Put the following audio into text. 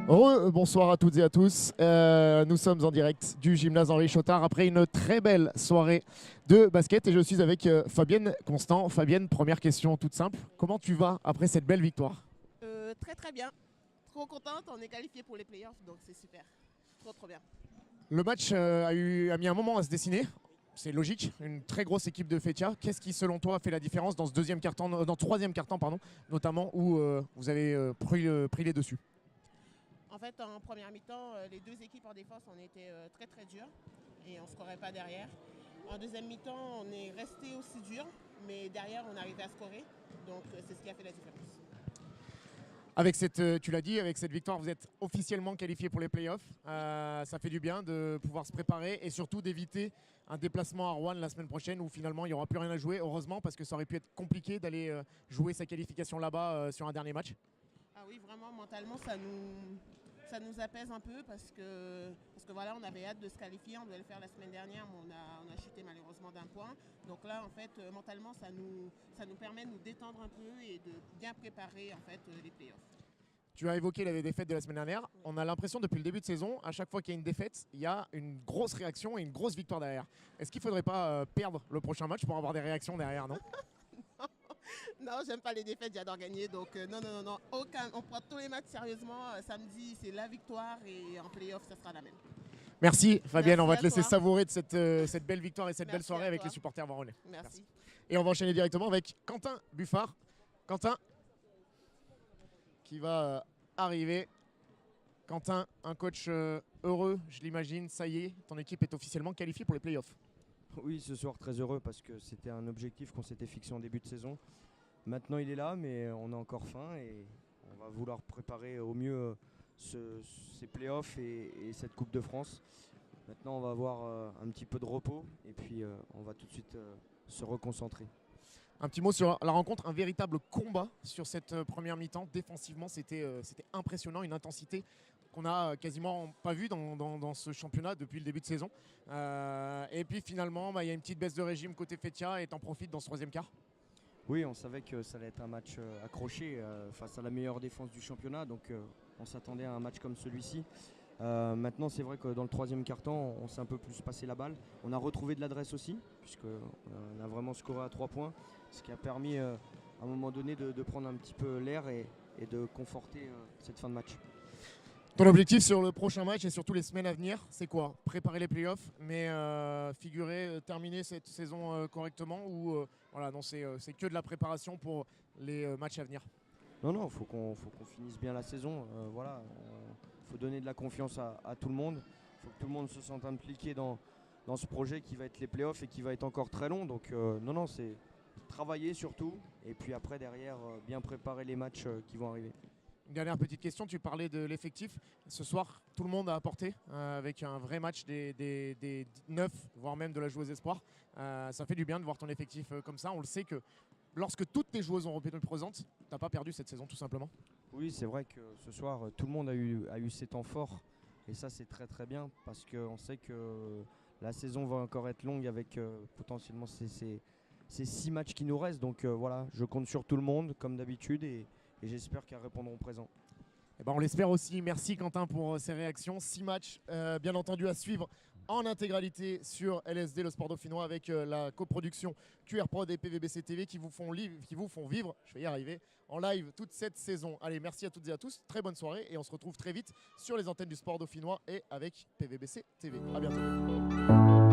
Bonsoir à toutes et à tous. Nous sommes en direct du gymnase Henri Chotard après une très belle soirée de basket et je suis avec Fabienne Constant. Fabienne, première question toute simple. Comment tu vas après cette belle victoire? Très très bien. Trop contente, on est qualifié pour les playoffs, donc c'est super. Trop bien. Le match a mis un moment à se dessiner. C'est logique, une très grosse équipe de Fetia. Qu'est-ce qui, selon toi, a fait la différence dans ce troisième quart-temps, notamment où vous avez pris les dessus? En fait, en première mi-temps, les deux équipes en défense, on était très très durs et on ne scorait pas derrière. En deuxième mi-temps, on est resté aussi dur, mais derrière, on arrivait à scorer. Donc c'est ce qui a fait la différence. Avec tu l'as dit, avec cette victoire, vous êtes officiellement qualifié pour les playoffs. Ça fait du bien de pouvoir se préparer et surtout d'éviter un déplacement à Rouen la semaine prochaine où finalement il n'y aura plus rien à jouer. Heureusement, parce que ça aurait pu être compliqué d'aller jouer sa qualification là-bas sur un dernier match. Ah oui, vraiment, mentalement, ça nous apaise un peu parce que voilà, on avait hâte de se qualifier, on devait le faire la semaine dernière, mais on a chuté malheureusement d'un point. Donc là, en fait, mentalement, ça nous permet de nous détendre un peu et de bien préparer en fait, les playoffs. Tu as évoqué la défaite de la semaine dernière. On a l'impression depuis le début de saison, à chaque fois qu'il y a une défaite, il y a une grosse réaction et une grosse victoire derrière. Est-ce qu'il ne faudrait pas perdre le prochain match pour avoir des réactions derrière, non? Non, j'aime pas les défaites, j'adore gagner. Donc non. On prend tous les matchs sérieusement. Samedi, c'est la victoire et en playoff, ça sera la même. Merci Fabienne, Merci on va te laisser toi. savourer de cette belle victoire et cette Merci belle soirée à avec toi. les supporters varonnais. Merci. Et on va enchaîner directement avec Quentin Buffard. Quentin qui va arriver. Quentin, un coach heureux, je l'imagine, ça y est, ton équipe est officiellement qualifiée pour les playoffs. Oui, ce soir très heureux parce que c'était un objectif qu'on s'était fixé en début de saison. Maintenant il est là, mais on a encore faim et on va vouloir préparer au mieux ces playoffs et cette Coupe de France. Maintenant on va avoir un petit peu de repos et puis on va tout de suite se reconcentrer. Un petit mot sur la rencontre, un véritable combat sur cette première mi-temps. Défensivement, c'était impressionnant, une intensité qu'on n'a quasiment pas vue dans ce championnat depuis le début de saison. Et puis finalement, il y a une petite baisse de régime côté Fetia et t'en profites dans ce troisième quart. Oui, on savait que ça allait être un match accroché face à la meilleure défense du championnat, donc on s'attendait à un match comme celui-ci. Maintenant, c'est vrai que dans le troisième quart-temps, on s'est un peu plus passé la balle. On a retrouvé de l'adresse aussi, puisqu'on a vraiment scoré à 3 points, ce qui a permis à un moment donné de prendre un petit peu l'air et de conforter cette fin de match. Ton objectif sur le prochain match et surtout les semaines à venir, c'est quoi? Préparer les playoffs, mais terminer cette saison correctement ou voilà, non, c'est que de la préparation pour les matchs à venir? Non, faut qu'on finisse bien la saison. Voilà, faut donner de la confiance à tout le monde. Il faut que tout le monde se sente impliqué dans ce projet qui va être les playoffs et qui va être encore très long. Donc non, c'est travailler surtout et puis après derrière bien préparer les matchs qui vont arriver. Une dernière petite question, tu parlais de l'effectif. Ce soir, tout le monde a apporté avec un vrai match des 9, voire même de la joueuse espoir. Ça fait du bien de voir ton effectif comme ça. On le sait que lorsque toutes tes joueuses ont été présentes, tu n'as pas perdu cette saison tout simplement. Oui, c'est vrai que ce soir, tout le monde a eu ses temps forts. Et ça, c'est très très bien parce qu'on sait que la saison va encore être longue avec potentiellement ces 6 matchs qui nous restent. Donc voilà, je compte sur tout le monde comme d'habitude et j'espère qu'elles répondront présent. Eh ben, on l'espère aussi. Merci Quentin pour ces réactions. 6 matchs, bien entendu, à suivre en intégralité sur LSD, le sport dauphinois, avec la coproduction QR Prod et PVBC TV qui vous font vivre, je vais y arriver, en live toute cette saison. Allez, merci à toutes et à tous. Très bonne soirée et on se retrouve très vite sur les antennes du sport dauphinois et avec PVBC TV. À bientôt.